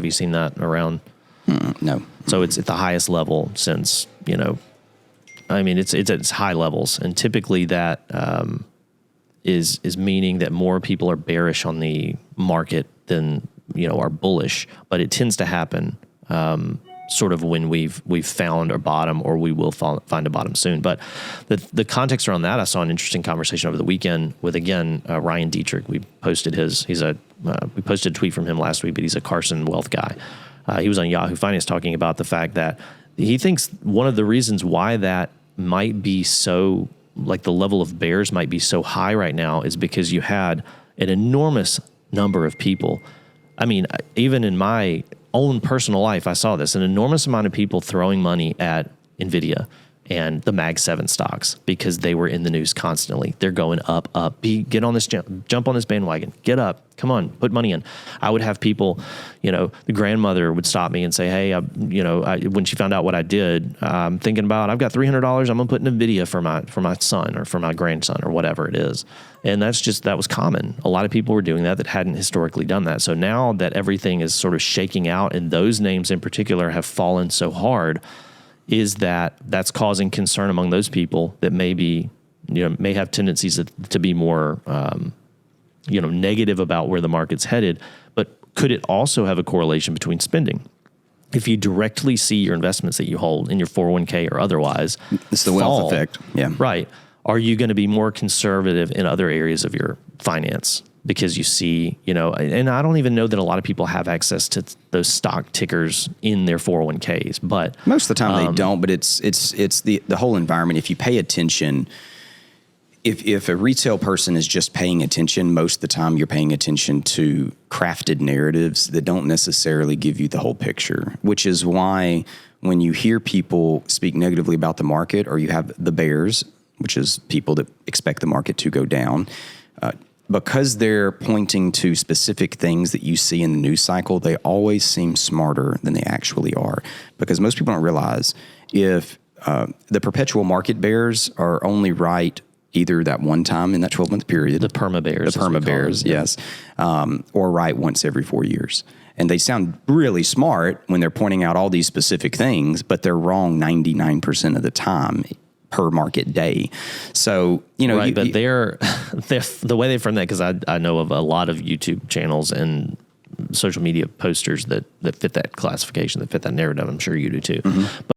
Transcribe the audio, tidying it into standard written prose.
Have you seen that around? No. So it's at the highest level since, I mean, it's at its high levels. And typically that is meaning that more people are bearish on the market than, are bullish. But it tends to happen sort of when we've found a bottom, or we will find a bottom soon. But the context around that, I saw an interesting conversation over the weekend with, again, Ryan Dietrich. We posted we posted a tweet from him last week, but he's a Carson Wealth guy. He was on Yahoo Finance talking about the fact that he thinks one of the reasons why that might be so, like the level of bears might be so high right now, is because you had an enormous number of people. I mean, even in my own personal life, I saw this, an enormous amount of people throwing money at NVIDIA and the Mag 7 stocks because they were in the news constantly. They're going up. Get on this, jump on this bandwagon, get up, come on, put money in. I would have people, the grandmother would stop me and say, hey, when she found out what I did, I'm thinking about, I've got $300, I'm gonna put in NVIDIA for my son or for my grandson or whatever it is. And that was common. A lot of people were doing that hadn't historically done that. So now that everything is sort of shaking out, and those names in particular have fallen so hard, is that's causing concern among those people that maybe, may have tendencies to be more, negative about where the market's headed. But could it also have a correlation between spending? If you directly see your investments that you hold in your 401k or otherwise, it's the wealth effect. Yeah. Right. Are you going to be more conservative in other areas of your finance? Because you see, and I don't even know that a lot of people have access to those stock tickers in their 401ks, but most of the time they don't. But it's the whole environment. If you pay attention, if a retail person is just paying attention, most of the time you're paying attention to crafted narratives that don't necessarily give you the whole picture, which is why when you hear people speak negatively about the market, or you have the bears, which is people that expect the market to go down, because they're pointing to specific things that you see in the news cycle, they always seem smarter than they actually are. Because most people don't realize if the perpetual market bears are only right either that one time in that 12-month period. The perma bears. Yes. Or right once every 4 years. And they sound really smart when they're pointing out all these specific things, but they're wrong 99% of the time per market day. So, right, but they're the way they frame that, because I know of a lot of YouTube channels and social media posters that fit that classification, that fit that narrative. I'm sure you do too. Mm-hmm.